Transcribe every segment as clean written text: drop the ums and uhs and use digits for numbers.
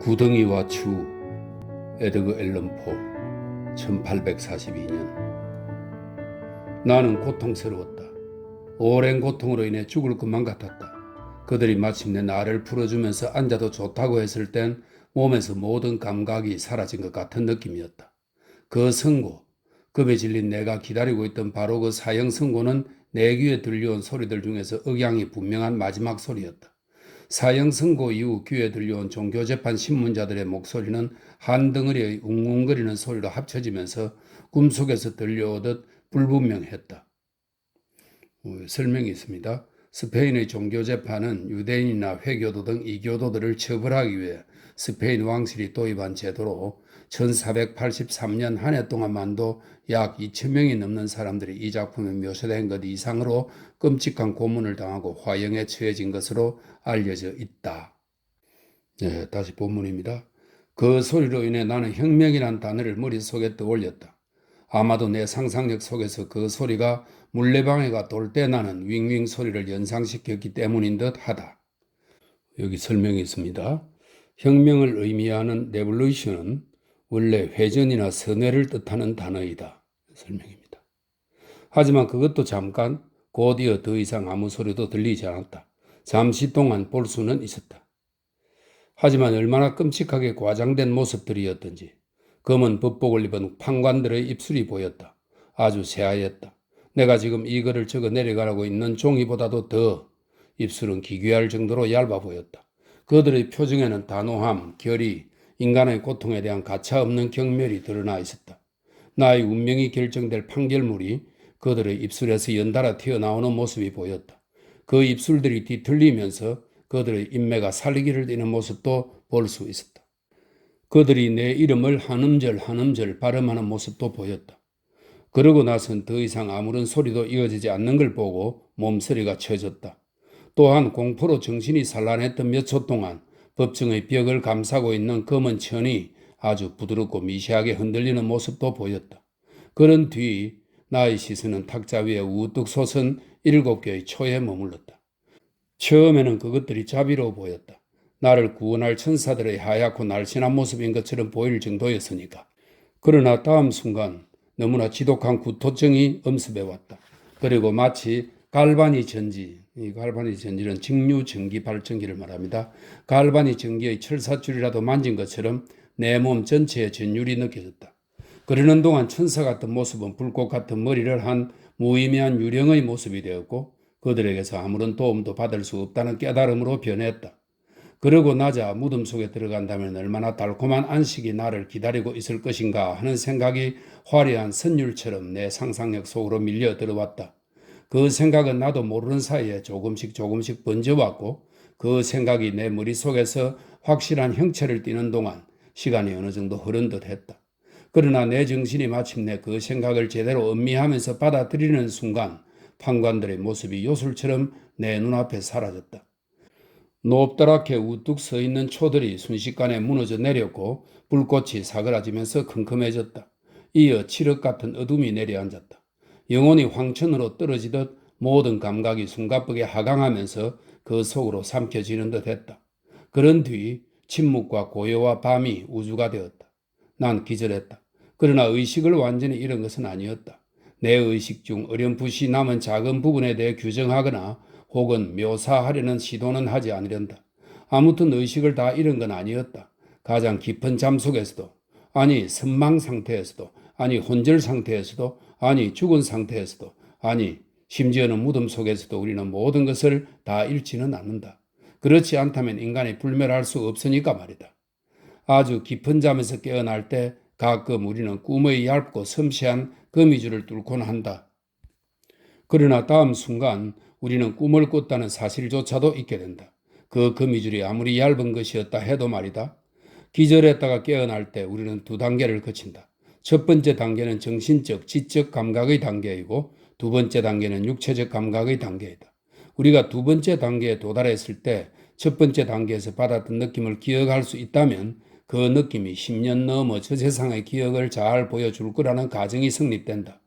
구덩이와 추. 에드거 앨런 포. 1842년. 나는 고통스러웠다. 오랜 고통으로 인해 죽을 것만 같았다. 그들이 마침내 나를 풀어주면서 앉아도 좋다고 했을 땐 몸에서 모든 감각이 사라진 것 같은 느낌이었다. 그 선고, 급에 질린 내가 기다리고 있던 바로 그 사형 선고는 내 귀에 들려온 소리들 중에서 억양이 분명한 마지막 소리였다. 사형 선고 이후 귀에 들려온 종교재판 신문자들의 목소리는 한 덩어리의 웅웅거리는 소리로 합쳐지면서 꿈속에서 들려오듯 불분명했다. 설명이 있습니다. 스페인의 종교재판은 유대인이나 회교도 등 이교도들을 처벌하기 위해 스페인 왕실이 도입한 제도로 1483년 한 해 동안만도 약 2,000명이 넘는 사람들이 이 작품에 묘사된 것 이상으로 끔찍한 고문을 당하고 화형에 처해진 것으로 알려져 있다. 네, 다시 본문입니다. 그 소리로 인해 나는 혁명이란 단어를 머릿속에 떠올렸다. 아마도 내 상상력 속에서 그 소리가 물레방아가 돌 때 나는 윙윙 소리를 연상시켰기 때문인 듯 하다. 여기 설명이 있습니다. 혁명을 의미하는 레볼루션은 원래 회전이나 선회를 뜻하는 단어이다. 설명입니다. 하지만 그것도 잠깐, 곧이어 더 이상 아무 소리도 들리지 않았다. 잠시 동안 볼 수는 있었다. 하지만 얼마나 끔찍하게 과장된 모습들이었던지 검은 법복을 입은 판관들의 입술이 보였다. 아주 새하였다. 내가 지금 이거를 적어 내려가라고 있는 종이보다도 더 입술은 기괴할 정도로 얇아 보였다. 그들의 표정에는 단호함, 결의, 인간의 고통에 대한 가차없는 경멸이 드러나 있었다. 나의 운명이 결정될 판결물이 그들의 입술에서 연달아 튀어나오는 모습이 보였다. 그 입술들이 뒤틀리면서 그들의 인매가 살기를 띠는 모습도 볼 수 있었다. 그들이 내 이름을 한 음절 한 음절 발음하는 모습도 보였다. 그러고 나선 더 이상 아무런 소리도 이어지지 않는 걸 보고 몸서리가 쳐졌다. 또한 공포로 정신이 산란했던 몇 초 동안 법정의 벽을 감싸고 있는 검은 천이 아주 부드럽고 미세하게 흔들리는 모습도 보였다. 그런 뒤 나의 시선은 탁자 위에 우뚝 솟은 7개의 초에 머물렀다. 처음에는 그것들이 자비로워 보였다. 나를 구원할 천사들의 하얗고 날씬한 모습인 것처럼 보일 정도였으니까. 그러나 다음 순간 너무나 지독한 구토증이 엄습해왔다. 그리고 마치 갈바니 전지, 이 갈바니 전지는 직류 전기 발전기를 말합니다. 갈바니 전기의 철사줄이라도 만진 것처럼 내 몸 전체에 전율이 느껴졌다. 그러는 동안 천사 같은 모습은 불꽃 같은 머리를 한 무의미한 유령의 모습이 되었고 그들에게서 아무런 도움도 받을 수 없다는 깨달음으로 변했다. 그러고 나자 무덤 속에 들어간다면 얼마나 달콤한 안식이 나를 기다리고 있을 것인가 하는 생각이 화려한 선율처럼 내 상상력 속으로 밀려 들어왔다. 그 생각은 나도 모르는 사이에 조금씩 번져왔고 그 생각이 내 머릿속에서 확실한 형체를 띠는 동안 시간이 어느 정도 흐른 듯 했다. 그러나 내 정신이 마침내 그 생각을 제대로 음미하면서 받아들이는 순간 판관들의 모습이 요술처럼 내 눈앞에 사라졌다. 높다랗게 우뚝 서 있는 초들이 순식간에 무너져 내렸고 불꽃이 사그라지면서 컴컴해졌다. 이어 칠흑 같은 어둠이 내려앉았다. 영혼이 황천으로 떨어지듯 모든 감각이 숨가쁘게 하강하면서 그 속으로 삼켜지는 듯 했다. 그런 뒤 침묵과 고요와 밤이 우주가 되었다. 난 기절했다. 그러나 의식을 완전히 잃은 것은 아니었다. 내 의식 중 어렴풋이 남은 작은 부분에 대해 규정하거나 혹은 묘사하려는 시도는 하지 않으련다. 아무튼 의식을 다 잃은 건 아니었다. 가장 깊은 잠 속에서도, 아니 선망 상태에서도, 아니 혼절 상태에서도, 아니 죽은 상태에서도, 아니 심지어는 무덤 속에서도 우리는 모든 것을 다 잃지는 않는다. 그렇지 않다면 인간이 불멸할 수 없으니까 말이다. 아주 깊은 잠에서 깨어날 때 가끔 우리는 꿈의 얇고 섬세한 거미줄을 뚫곤 한다. 그러나 다음 순간 우리는 꿈을 꿨다는 사실조차도 잊게 된다. 그 거미줄이 아무리 얇은 것이었다 해도 말이다. 기절했다가 깨어날 때 우리는 두 단계를 거친다. 첫 번째 단계는 정신적, 지적 감각의 단계이고 두 번째 단계는 육체적 감각의 단계이다. 우리가 두 번째 단계에 도달했을 때 첫 번째 단계에서 받았던 느낌을 기억할 수 있다면 그 느낌이 10년 넘어 저 세상의 기억을 잘 보여줄 거라는 가정이 성립된다.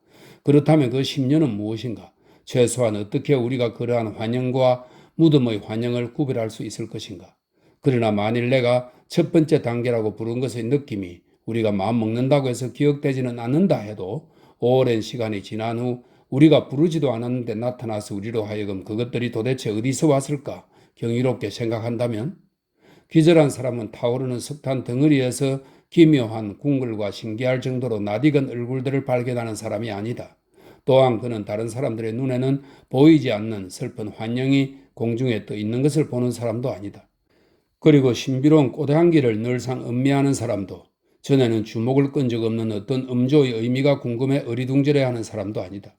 그렇다면 그 10년은 무엇인가? 최소한 어떻게 우리가 그러한 환영과 무덤의 환영을 구별할 수 있을 것인가? 그러나 만일 내가 첫 번째 단계라고 부른 것의 느낌이 우리가 마음먹는다고 해서 기억되지는 않는다 해도 오랜 시간이 지난 후 우리가 부르지도 않았는데 나타나서 우리로 하여금 그것들이 도대체 어디서 왔을까 경이롭게 생각한다면 기절한 사람은 타오르는 석탄 덩어리에서 기묘한 궁궐과 신기할 정도로 낯익은 얼굴들을 발견하는 사람이 아니다. 또한 그는 다른 사람들의 눈에는 보이지 않는 슬픈 환영이 공중에 떠 있는 것을 보는 사람도 아니다. 그리고 신비로운 꽃향기를 늘상 음미하는 사람도 전에는 주목을 끈 적 없는 어떤 음조의 의미가 궁금해 어리둥절해하는 사람도 아니다.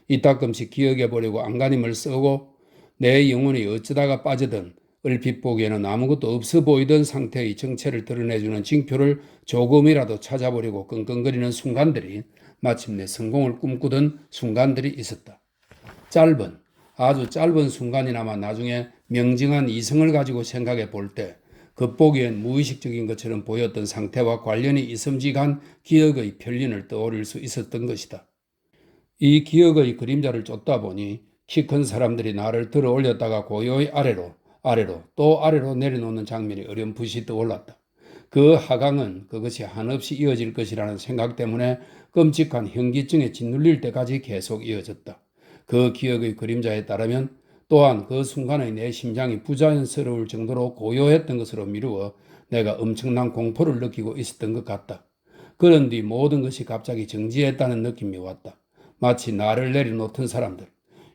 이따끔씩 기억해보려고 안간힘을 쓰고 내 영혼이 어쩌다가 빠져든 얼핏 보기에는 아무것도 없어 보이던 상태의 정체를 드러내주는 징표를 조금이라도 찾아보려고 끙끙거리는 순간들이 마침내 성공을 꿈꾸던 순간들이 있었다. 아주 짧은 순간이나마 나중에 명징한 이성을 가지고 생각해 볼 때 겉보기엔 무의식적인 것처럼 보였던 상태와 관련이 있음직한 기억의 편린을 떠올릴 수 있었던 것이다. 이 기억의 그림자를 쫓다 보니 키 큰 사람들이 나를 들어 올렸다가 고요히 아래로 또 아래로 내려놓는 장면이 어렴풋이 떠올랐다. 그 하강은 그것이 한없이 이어질 것이라는 생각 때문에 끔찍한 현기증에 짓눌릴 때까지 계속 이어졌다. 그 기억의 그림자에 따르면 또한 그 순간의 내 심장이 부자연스러울 정도로 고요했던 것으로 미루어 내가 엄청난 공포를 느끼고 있었던 것 같다. 그런 뒤 모든 것이 갑자기 정지했다는 느낌이 왔다. 마치 나를 내려놓던 사람들,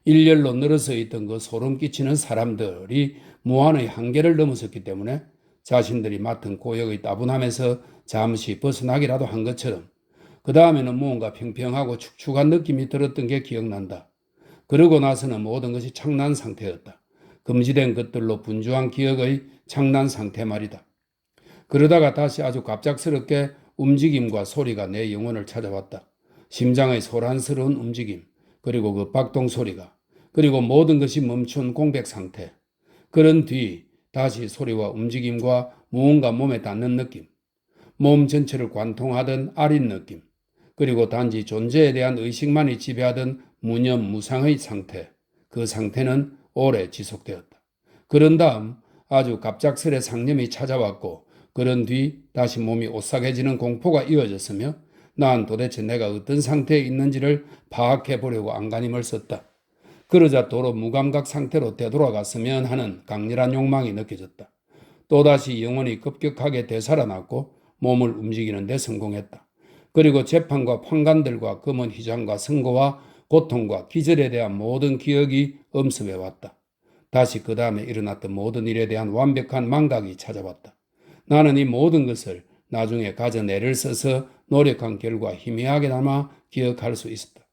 일렬로 늘어서 있던 그 소름 끼치는 사람들이 무한의 한계를 넘어섰기 때문에 자신들이 맡은 고역의 따분함에서 잠시 벗어나기라도 한 것처럼 그 다음에는 무언가 평평하고 축축한 느낌이 들었던 게 기억난다. 그러고 나서는 모든 것이 창난 상태였다. 금지된 것들로 분주한 기억의 창난 상태 말이다. 그러다가 다시 아주 갑작스럽게 움직임과 소리가 내 영혼을 찾아왔다. 심장의 소란스러운 움직임, 그리고 그 박동 소리가, 그리고 모든 것이 멈춘 공백 상태. 그런 뒤 다시 소리와 움직임과 무언가 몸에 닿는 느낌, 몸 전체를 관통하던 아린 느낌, 그리고 단지 존재에 대한 의식만이 지배하던 무념무상의 상태, 그 상태는 오래 지속되었다. 그런 다음 아주 갑작스레 상념이 찾아왔고 그런 뒤 다시 몸이 오싹해지는 공포가 이어졌으며 난 도대체 내가 어떤 상태에 있는지를 파악해 보려고 안간힘을 썼다. 그러자 도로 무감각 상태로 되돌아갔으면 하는 강렬한 욕망이 느껴졌다. 또다시 영혼이 급격하게 되살아났고 몸을 움직이는 데 성공했다. 그리고 재판과 판관들과 검은 휘장과 선고와 고통과 기절에 대한 모든 기억이 엄습해 왔다. 다시 그 다음에 일어났던 모든 일에 대한 완벽한 망각이 찾아왔다. 나는 이 모든 것을 나중에 가져 애를 써서 노력한 결과 희미하게나마 기억할 수 있었다.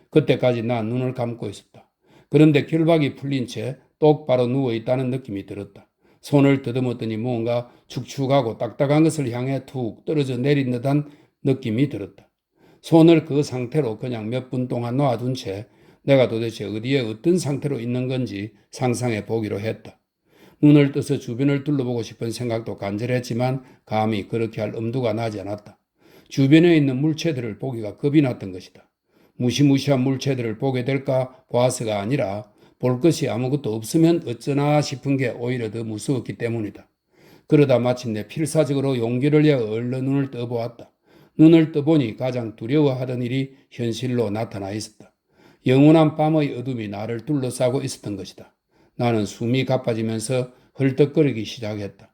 그때까지 난 눈을 감고 있었다. 그런데 결박이 풀린 채 똑바로 누워있다는 느낌이 들었다. 손을 더듬었더니 무언가 축축하고 딱딱한 것을 향해 툭 떨어져 내린 듯한 느낌이 들었다. 손을 그 상태로 그냥 몇 분 동안 놔둔 채 내가 도대체 어디에 어떤 상태로 있는 건지 상상해 보기로 했다. 눈을 떠서 주변을 둘러보고 싶은 생각도 간절했지만 감히 그렇게 할 엄두가 나지 않았다. 주변에 있는 물체들을 보기가 겁이 났던 것이다. 무시무시한 물체들을 보게 될까 봐서가 아니라 볼 것이 아무것도 없으면 어쩌나 싶은 게 오히려 더 무서웠기 때문이다. 그러다 마침내 필사적으로 용기를 내어 얼른 눈을 떠보았다. 눈을 떠보니 가장 두려워하던 일이 현실로 나타나 있었다. 영원한 밤의 어둠이 나를 둘러싸고 있었던 것이다. 나는 숨이 가빠지면서 헐떡거리기 시작했다.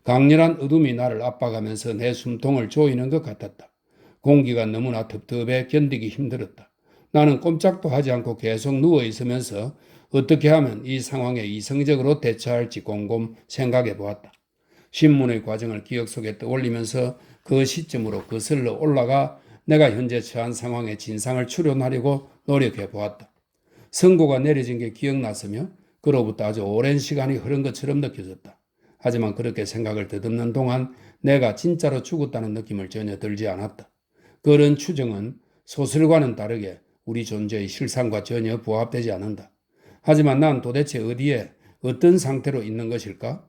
강렬한 어둠이 나를 압박하면서 내 숨통을 조이는 것 같았다. 공기가 너무나 텁텁해 견디기 힘들었다. 나는 꼼짝도 하지 않고 계속 누워 있으면서 어떻게 하면 이 상황에 이성적으로 대처할지 곰곰 생각해 보았다. 신문의 과정을 기억 속에 떠올리면서 그 시점으로 거슬러 올라가 내가 현재 처한 상황의 진상을 추론하려고 노력해 보았다. 선고가 내려진 게 기억났으며 그로부터 아주 오랜 시간이 흐른 것처럼 느껴졌다. 하지만 그렇게 생각을 더듬는 동안 내가 진짜로 죽었다는 느낌을 전혀 들지 않았다. 그런 추정은 소설과는 다르게 우리 존재의 실상과 전혀 부합되지 않는다. 하지만 난 도대체 어디에 어떤 상태로 있는 것일까?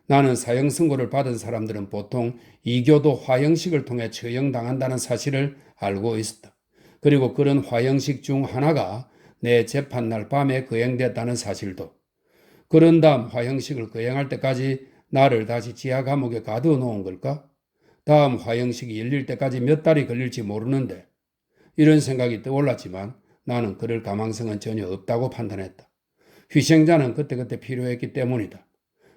나는 사형 선고를 받은 사람들은 보통 이교도 화형식을 통해 처형당한다는 사실을 알고 있었다. 그리고 그런 화형식 중 하나가 내 재판날 밤에 거행됐다는 사실도. 그런 다음 화형식을 거행할 때까지 나를 다시 지하 감옥에 가두어 놓은 걸까? 다음 화형식이 열릴 때까지 몇 달이 걸릴지 모르는데 이런 생각이 떠올랐지만 나는 그럴 가망성은 전혀 없다고 판단했다. 희생자는 그때그때 필요했기 때문이다.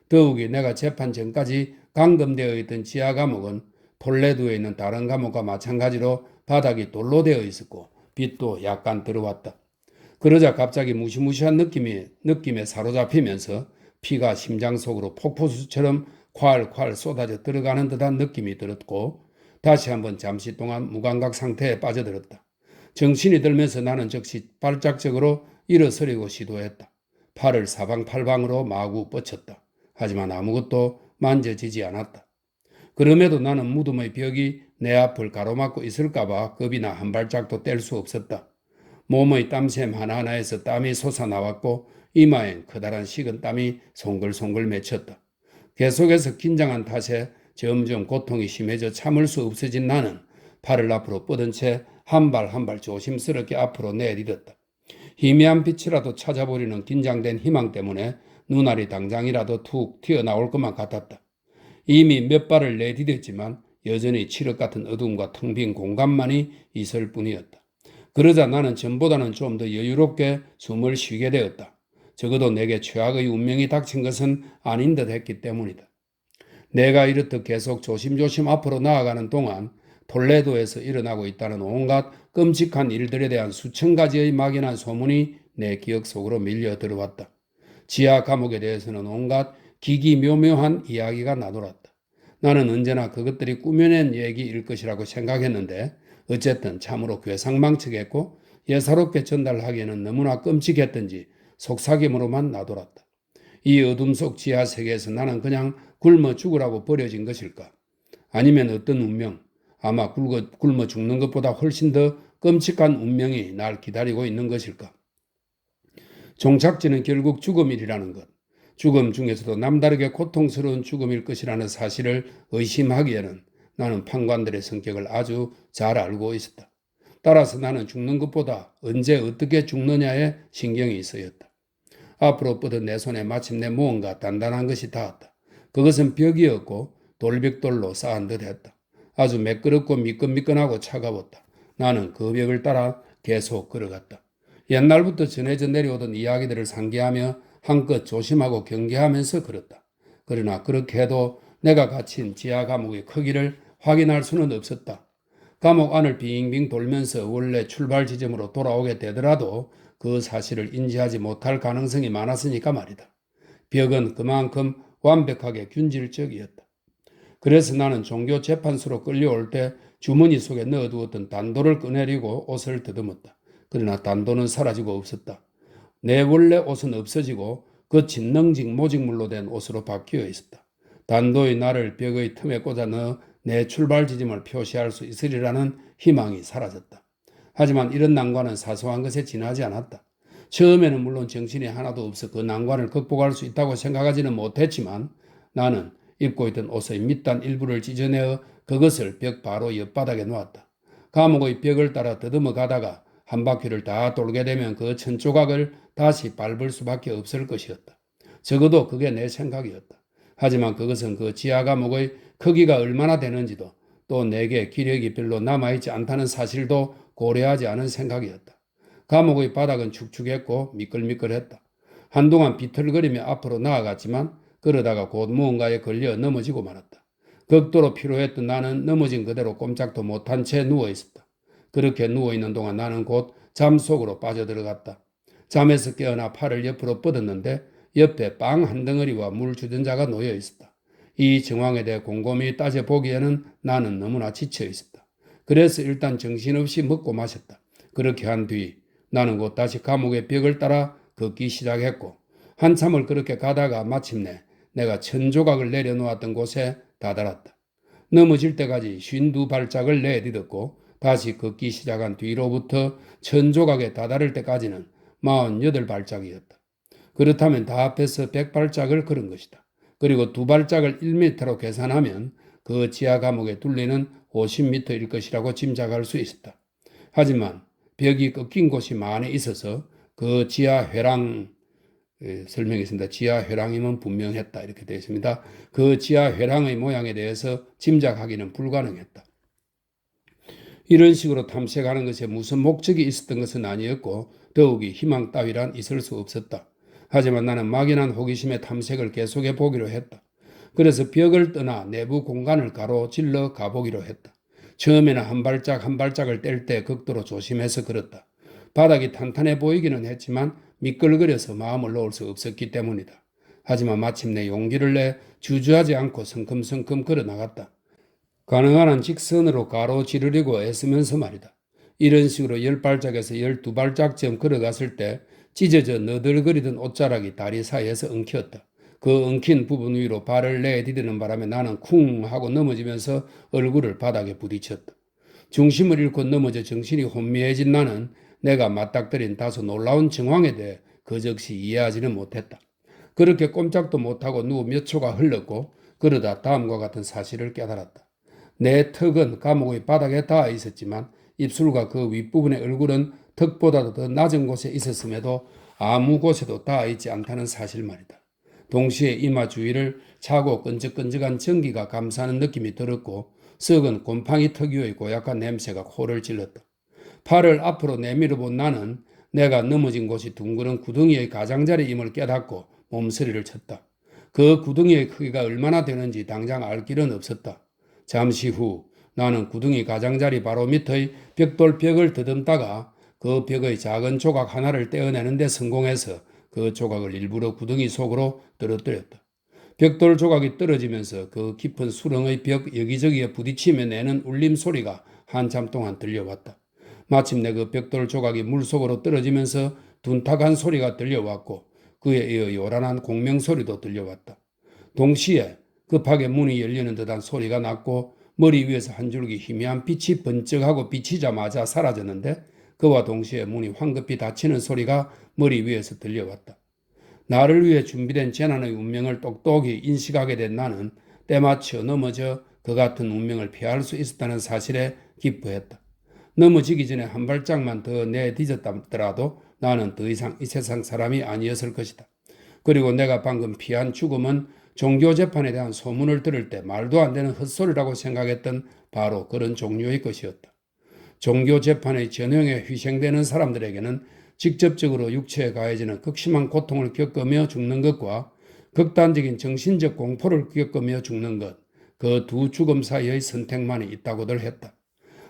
더욱이 내가 재판 전까지 감금되어 있던 지하 감옥은 톨레도에 있는 다른 감옥과 마찬가지로 바닥이 돌로 되어 있었고 빛도 약간 들어왔다. 그러자 갑자기 무시무시한 느낌에 사로잡히면서 피가 심장 속으로 폭포수처럼 콸콸 쏟아져 들어가는 듯한 느낌이 들었고 다시 한번 잠시 동안 무감각 상태에 빠져들었다. 정신이 들면서 나는 즉시 발작적으로 일어서려고 시도했다. 팔을 사방팔방으로 마구 뻗쳤다. 하지만 아무것도 만져지지 않았다. 그럼에도 나는 무덤의 벽이 내 앞을 가로막고 있을까봐 겁이나 한 발짝도 뗄 수 없었다. 몸의 땀샘 하나하나에서 땀이 솟아나왔고 이마엔 커다란 식은 땀이 송글송글 맺혔다. 계속해서 긴장한 탓에 점점 고통이 심해져 참을 수 없어진 나는 팔을 앞으로 뻗은 채 한 발 한 발 조심스럽게 앞으로 내딛었다. 희미한 빛이라도 찾아보려는 긴장된 희망 때문에 눈알이 당장이라도 툭 튀어나올 것만 같았다. 이미 몇 발을 내디뎠지만 여전히 칠흑 같은 어둠과 텅 빈 공간만이 있을 뿐이었다. 그러자 나는 전보다는 좀 더 여유롭게 숨을 쉬게 되었다. 적어도 내게 최악의 운명이 닥친 것은 아닌 듯 했기 때문이다. 내가 이렇듯 계속 조심조심 앞으로 나아가는 동안 톨레도에서 일어나고 있다는 온갖 끔찍한 일들에 대한 수천 가지의 막연한 소문이 내 기억 속으로 밀려 들어왔다. 지하 감옥에 대해서는 온갖 기기묘묘한 이야기가 나돌았다. 나는 언제나 그것들이 꾸며낸 얘기일 것이라고 생각했는데 어쨌든 참으로 괴상망측했고 예사롭게 전달하기에는 너무나 끔찍했던지 속삭임으로만 나돌았다. 이 어둠 속 지하 세계에서 나는 그냥 굶어 죽으라고 버려진 것일까? 아니면 어떤 운명, 아마 굶어 죽는 것보다 훨씬 더 끔찍한 운명이 날 기다리고 있는 것일까? 종착지는 결국 죽음이라는 것, 죽음 중에서도 남다르게 고통스러운 죽음일 것이라는 사실을 의심하기에는 나는 판관들의 성격을 아주 잘 알고 있었다. 따라서 나는 죽는 것보다 언제 어떻게 죽느냐에 신경이 쓰였다. 앞으로 뻗은 내 손에 마침내 무언가 단단한 것이 닿았다. 그것은 벽이었고 돌벽돌로 쌓은 듯했다. 아주 매끄럽고 미끈미끈하고 차가웠다. 나는 그 벽을 따라 계속 걸어갔다. 옛날부터 전해져 내려오던 이야기들을 상기하며 한껏 조심하고 경계하면서 걸었다. 그러나 그렇게 해도 내가 갇힌 지하 감옥의 크기를 확인할 수는 없었다. 감옥 안을 빙빙 돌면서 원래 출발 지점으로 돌아오게 되더라도 그 사실을 인지하지 못할 가능성이 많았으니까 말이다. 벽은 그만큼 완벽하게 균질적이었다. 그래서 나는 종교 재판소로 끌려올 때 주머니 속에 넣어두었던 단도를 꺼내려고 옷을 더듬었다. 그러나 단도는 사라지고 없었다. 내 원래 옷은 없어지고 그 진능직 모직물로 된 옷으로 바뀌어 있었다. 단도의 나를 벽의 틈에 꽂아 넣어 내 출발 지점을 표시할 수 있으리라는 희망이 사라졌다. 하지만 이런 난관은 사소한 것에 지나지 않았다. 처음에는 물론 정신이 하나도 없어 그 난관을 극복할 수 있다고 생각하지는 못했지만 나는 입고 있던 옷의 밑단 일부를 찢어내어 그것을 벽 바로 옆바닥에 놓았다. 감옥의 벽을 따라 더듬어 가다가 한 바퀴를 다 돌게 되면 그 천조각을 다시 밟을 수밖에 없을 것이었다. 적어도 그게 내 생각이었다. 하지만 그것은 그 지하 감옥의 크기가 얼마나 되는지도 또 내게 기력이 별로 남아있지 않다는 사실도 고려하지 않은 생각이었다. 감옥의 바닥은 축축했고 미끌미끌했다. 한동안 비틀거리며 앞으로 나아갔지만 그러다가 곧 무언가에 걸려 넘어지고 말았다. 극도로 피로했던 나는 넘어진 그대로 꼼짝도 못한 채 누워있었다. 그렇게 누워있는 동안 나는 곧 잠 속으로 빠져들어갔다. 잠에서 깨어나 팔을 옆으로 뻗었는데 옆에 빵 한 덩어리와 물 주전자가 놓여 있었다. 이 정황에 대해 곰곰이 따져보기에는 나는 너무나 지쳐 있었다. 그래서 일단 정신없이 먹고 마셨다. 그렇게 한 뒤 나는 곧 다시 감옥의 벽을 따라 걷기 시작했고 한참을 그렇게 가다가 마침내 내가 천조각을 내려놓았던 곳에 다다랐다. 넘어질 때까지 52발짝을 내딛었고 다시 걷기 시작한 뒤로부터 천조각에 다다를 때까지는 48발짝이었다. 그렇다면 다 합해서 100발짝을 걸은 것이다. 그리고 두 발짝을 1m로 계산하면 그 지하 감옥의 둘레는 50m일 것이라고 짐작할 수 있었다. 하지만 벽이 꺾인 곳이 많이 있어서 그 지하 회랑 설명이 있습니다. 지하 회랑임은 분명했다 이렇게 되어 있습니다. 그 지하 회랑의 모양에 대해서 짐작하기는 불가능했다. 이런 식으로 탐색하는 것에 무슨 목적이 있었던 것은 아니었고 더욱이 희망 따위란 있을 수 없었다. 하지만 나는 막연한 호기심에 탐색을 계속해 보기로 했다. 그래서 벽을 떠나 내부 공간을 가로질러 가보기로 했다. 처음에는 한 발짝 한 발짝을 뗄 때 극도로 조심해서 걸었다. 바닥이 탄탄해 보이기는 했지만 미끌거려서 마음을 놓을 수 없었기 때문이다. 하지만 마침내 용기를 내 주저하지 않고 성큼성큼 걸어 나갔다. 가능한 한 직선으로 가로지르려고 애쓰면서 말이다. 이런 식으로 10발짝에서 12발짝쯤 걸어갔을 때 찢어져 너덜거리던 옷자락이 다리 사이에서 엉켰다. 그 엉킨 부분 위로 발을 내디디는 바람에 나는 쿵 하고 넘어지면서 얼굴을 바닥에 부딪혔다. 중심을 잃고 넘어져 정신이 혼미해진 나는 내가 맞닥뜨린 다소 놀라운 정황에 대해 그적시 이해하지는 못했다. 그렇게 꼼짝도 못하고 누워 몇 초가 흘렀고 그러다 다음과 같은 사실을 깨달았다. 내 턱은 감옥의 바닥에 닿아 있었지만 입술과 그 윗부분의 얼굴은 턱보다도 더 낮은 곳에 있었음에도 아무 곳에도 닿아 있지 않다는 사실 말이다. 동시에 이마 주위를 차고 끈적끈적한 전기가 감싸는 느낌이 들었고 썩은 곰팡이 특유의 고약한 냄새가 코를 찔렀다. 팔을 앞으로 내밀어 본 나는 내가 넘어진 곳이 둥그런 구덩이의 가장자리임을 깨닫고 몸서리를 쳤다. 그 구덩이의 크기가 얼마나 되는지 당장 알 길은 없었다. 잠시 후 나는 구덩이 가장자리 바로 밑의 벽돌벽을 더듬다가 그 벽의 작은 조각 하나를 떼어내는 데 성공해서 그 조각을 일부러 구덩이 속으로 떨어뜨렸다. 벽돌 조각이 떨어지면서 그 깊은 수렁의 벽 여기저기에 부딪히며 내는 울림 소리가 한참 동안 들려왔다. 마침내 그 벽돌 조각이 물속으로 떨어지면서 둔탁한 소리가 들려왔고 그에 이어 요란한 공명소리도 들려왔다. 동시에 급하게 문이 열리는 듯한 소리가 났고 머리 위에서 한 줄기 희미한 빛이 번쩍하고 비치자마자 사라졌는데 그와 동시에 문이 황급히 닫히는 소리가 머리 위에서 들려왔다. 나를 위해 준비된 재난의 운명을 똑똑히 인식하게 된 나는 때맞춰 넘어져 그 같은 운명을 피할 수 있었다는 사실에 기뻐했다. 넘어지기 전에 한 발짝만 더 내디뎠더라도 나는 더 이상 이 세상 사람이 아니었을 것이다. 그리고 내가 방금 피한 죽음은 종교 재판에 대한 소문을 들을 때 말도 안 되는 헛소리라고 생각했던 바로 그런 종류의 것이었다. 종교 재판의 전형에 희생되는 사람들에게는 직접적으로 육체에 가해지는 극심한 고통을 겪으며 죽는 것과 극단적인 정신적 공포를 겪으며 죽는 것, 그 두 죽음 사이의 선택만이 있다고들 했다.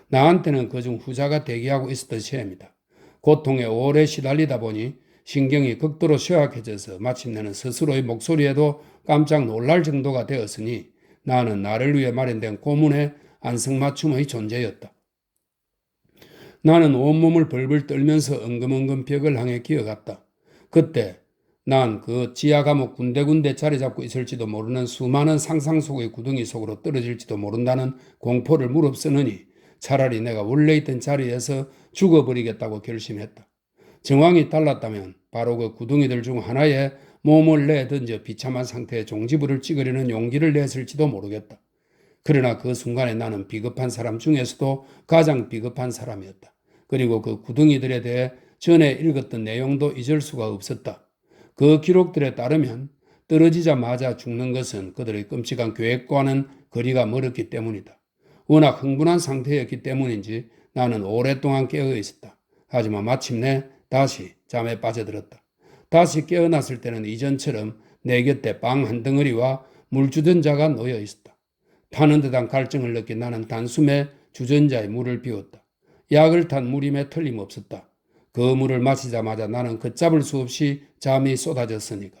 나한테는 그중 후자가 대기하고 있었던 시입니다. 고통에 오래 시달리다 보니 신경이 극도로 쇠약해져서 마침내는 스스로의 목소리에도 깜짝 놀랄 정도가 되었으니 나는 나를 위해 마련된 고문의 안성맞춤의 존재였다. 나는 온몸을 벌벌 떨면서 엉금엉금 벽을 향해 기어갔다. 그때 난 그 지하 감옥 군데군데 자리 잡고 있을지도 모르는 수많은 상상 속의 구덩이 속으로 떨어질지도 모른다는 공포를 무릅쓰느니 차라리 내가 원래 있던 자리에서 죽어버리겠다고 결심했다. 정황이 달랐다면 바로 그 구덩이들 중 하나에 몸을 내던져 비참한 상태의 종지부를 찍으려는 용기를 냈을지도 모르겠다. 그러나 그 순간에 나는 비겁한 사람 중에서도 가장 비겁한 사람이었다. 그리고 그 구덩이들에 대해 전에 읽었던 내용도 잊을 수가 없었다. 그 기록들에 따르면 떨어지자마자 죽는 것은 그들의 끔찍한 계획과는 거리가 멀었기 때문이다. 워낙 흥분한 상태였기 때문인지 나는 오랫동안 깨어 있었다. 하지만 마침내 다시 잠에 빠져들었다. 다시 깨어났을 때는 이전처럼 내 곁에 빵 한 덩어리와 물 주전자가 놓여 있었다. 타는 듯한 갈증을 느낀 나는 단숨에 주전자에 물을 비웠다. 약을 탄 물임에 틀림없었다. 그 물을 마시자마자 나는 걷잡을 수 없이 잠이 쏟아졌으니까.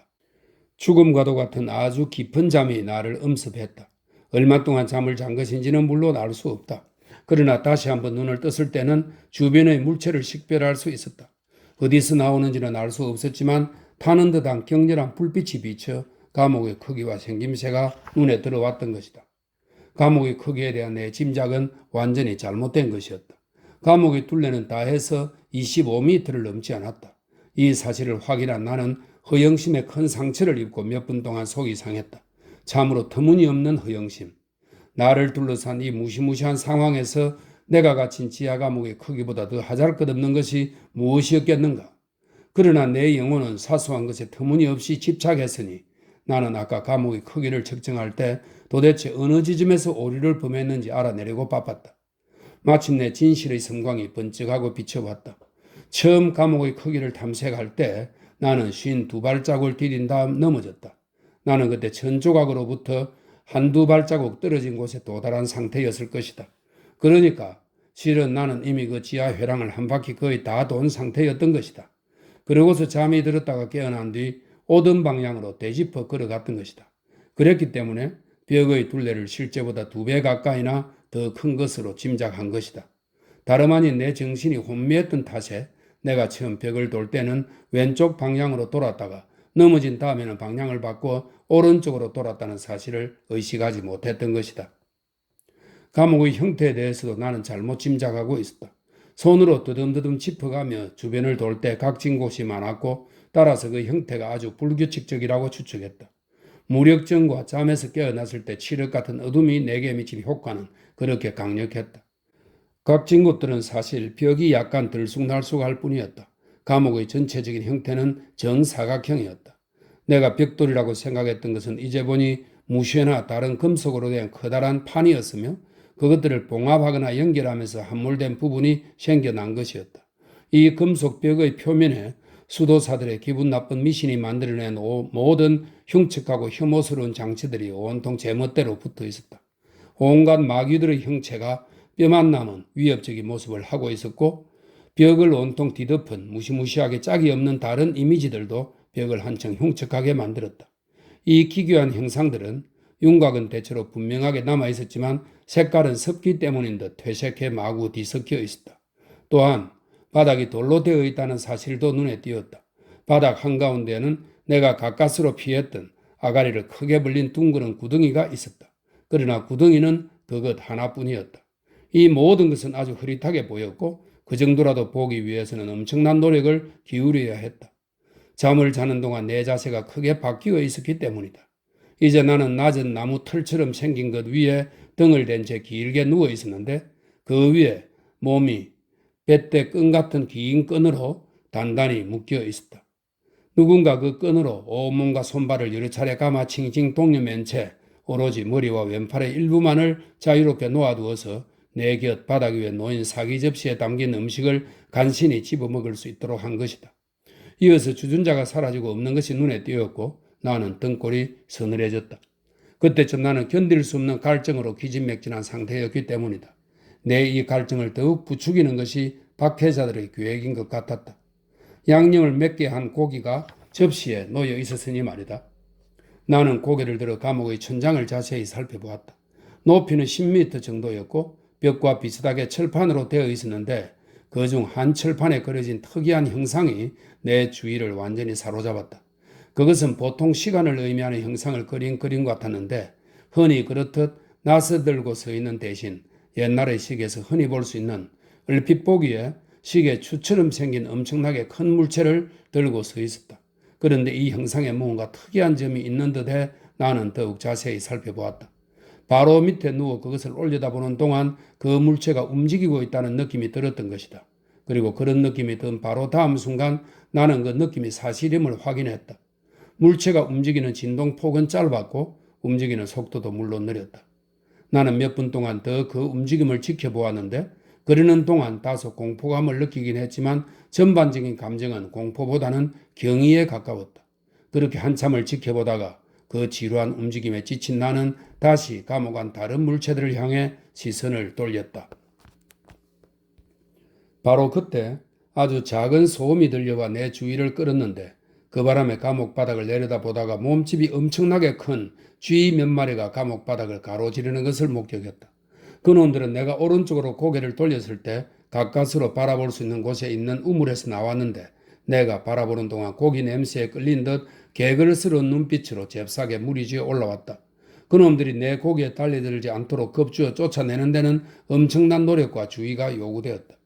죽음과도 같은 아주 깊은 잠이 나를 엄습했다. 얼마 동안 잠을 잔 것인지는 물론 알 수 없다. 그러나 다시 한번 눈을 떴을 때는 주변의 물체를 식별할 수 있었다. 어디서 나오는지는 알 수 없었지만 타는 듯한 격렬한 불빛이 비쳐 감옥의 크기와 생김새가 눈에 들어왔던 것이다. 감옥의 크기에 대한 내 짐작은 완전히 잘못된 것이었다. 감옥의 둘레는 다 해서 25m를 넘지 않았다. 이 사실을 확인한 나는 허영심에 큰 상처를 입고 몇 분 동안 속이 상했다. 참으로 터무니없는 허영심. 나를 둘러싼 이 무시무시한 상황에서 내가 갇힌 지하 감옥의 크기보다 더 하잘것없는 것이 무엇이었겠는가? 그러나 내 영혼은 사소한 것에 터무니없이 집착했으니 나는 아까 감옥의 크기를 측정할 때 도대체 어느 지점에서 오류를 범했는지 알아내려고 바빴다. 마침내 진실의 섬광이 번쩍하고 비춰봤다. 처음 감옥의 크기를 탐색할 때 나는 52발자국을 디딘 다음 넘어졌다. 나는 그때 천조각으로부터 한두 발자국 떨어진 곳에 도달한 상태였을 것이다. 그러니까 실은 나는 이미 그 지하 회랑을 한 바퀴 거의 다 돈 상태였던 것이다. 그러고서 잠이 들었다가 깨어난 뒤 오던 방향으로 되짚어 걸어갔던 것이다. 그랬기 때문에 벽의 둘레를 실제보다 2배 가까이나 더 큰 것으로 짐작한 것이다. 다름 아닌 내 정신이 혼미했던 탓에 내가 처음 벽을 돌 때는 왼쪽 방향으로 돌았다가 넘어진 다음에는 방향을 바꿔 오른쪽으로 돌았다는 사실을 의식하지 못했던 것이다. 감옥의 형태에 대해서도 나는 잘못 짐작하고 있었다. 손으로 뜨듬뜨듬 짚어가며 주변을 돌 때 각진 곳이 많았고 따라서 그 형태가 아주 불규칙적이라고 추측했다. 무력증과 잠에서 깨어났을 때 칠흑 같은 어둠이 내게 미칠 효과는 그렇게 강력했다. 각진 곳들은 사실 벽이 약간 들쑥날쑥할 뿐이었다. 감옥의 전체적인 형태는 정사각형이었다. 내가 벽돌이라고 생각했던 것은 이제 보니 무쇠나 다른 금속으로 된 커다란 판이었으며 그것들을 봉합하거나 연결하면서 함몰된 부분이 생겨난 것이었다. 이 금속 벽의 표면에 수도사들의 기분 나쁜 미신이 만들어낸 모든 흉측하고 혐오스러운 장치들이 온통 제멋대로 붙어 있었다. 온갖 마귀들의 형체가 뼈만 남은 위협적인 모습을 하고 있었고 벽을 온통 뒤덮은 무시무시하게 짝이 없는 다른 이미지들도 벽을 한층 흉측하게 만들었다. 이 기괴한 형상들은 윤곽은 대체로 분명하게 남아있었지만 색깔은 습기 때문인 듯 퇴색해 마구 뒤섞여 있었다. 또한 바닥이 돌로 되어 있다는 사실도 눈에 띄었다. 바닥 한가운데에는 내가 가까스로 피했던 아가리를 크게 벌린 둥그런 구덩이가 있었다. 그러나 구덩이는 그것 하나뿐이었다. 이 모든 것은 아주 흐릿하게 보였고 그 정도라도 보기 위해서는 엄청난 노력을 기울여야 했다. 잠을 자는 동안 내 자세가 크게 바뀌어 있었기 때문이다. 이제 나는 낮은 나무 틀처럼 생긴 것 위에 등을 댄 채 길게 누워 있었는데 그 위에 몸이 뱃대 끈 같은 긴 끈으로 단단히 묶여 있었다. 누군가 그 끈으로 온몸과 손발을 여러 차례 감아 칭칭 동여맨 채 오로지 머리와 왼팔의 일부만을 자유롭게 놓아두어서 내 곁 바닥 위에 놓인 사기 접시에 담긴 음식을 간신히 집어먹을 수 있도록 한 것이다. 이어서 주전자가 사라지고 없는 것이 눈에 띄었고 나는 등골이 서늘해졌다. 그때쯤 나는 견딜 수 없는 갈증으로 기진맥진한 상태였기 때문이다. 내 이 갈증을 더욱 부추기는 것이 박해자들의 계획인 것 같았다. 양념을 맵게 한 고기가 접시에 놓여 있었으니 말이다. 나는 고개를 들어 감옥의 천장을 자세히 살펴보았다. 높이는 10m 정도였고 벽과 비슷하게 철판으로 되어 있었는데 그중 한 철판에 그려진 특이한 형상이 내 주위를 완전히 사로잡았다. 그것은 보통 시간을 의미하는 형상을 그린 그림 같았는데 흔히 그렇듯 낯을 들고 서 있는 대신 옛날의 시계에서 흔히 볼 수 있는 얼핏 보기에 시계 추처럼 생긴 엄청나게 큰 물체를 들고 서 있었다. 그런데 이 형상에 뭔가 특이한 점이 있는 듯해 나는 더욱 자세히 살펴보았다. 바로 밑에 누워 그것을 올려다보는 동안 그 물체가 움직이고 있다는 느낌이 들었던 것이다. 그리고 그런 느낌이 든 바로 다음 순간 나는 그 느낌이 사실임을 확인했다. 물체가 움직이는 진동폭은 짧았고 움직이는 속도도 물론 느렸다. 나는 몇 분 동안 더 그 움직임을 지켜보았는데 그러는 동안 다소 공포감을 느끼긴 했지만 전반적인 감정은 공포보다는 경의에 가까웠다. 그렇게 한참을 지켜보다가 그 지루한 움직임에 지친 나는 다시 감옥 안 다른 물체들을 향해 시선을 돌렸다. 바로 그때 아주 작은 소음이 들려와 내 주위를 끌었는데 그 바람에 감옥 바닥을 내려다보다가 몸집이 엄청나게 큰 쥐 몇 마리가 감옥 바닥을 가로지르는 것을 목격했다. 그놈들은 내가 오른쪽으로 고개를 돌렸을 때 가까스로 바라볼 수 있는 곳에 있는 우물에서 나왔는데 내가 바라보는 동안 고기 냄새에 끌린 듯 개걸스러운 눈빛으로 잽싸게 무리 쥐어 올라왔다. 그놈들이 내 고기에 달려들지 않도록 겁주어 쫓아내는 데는 엄청난 노력과 주의가 요구되었다.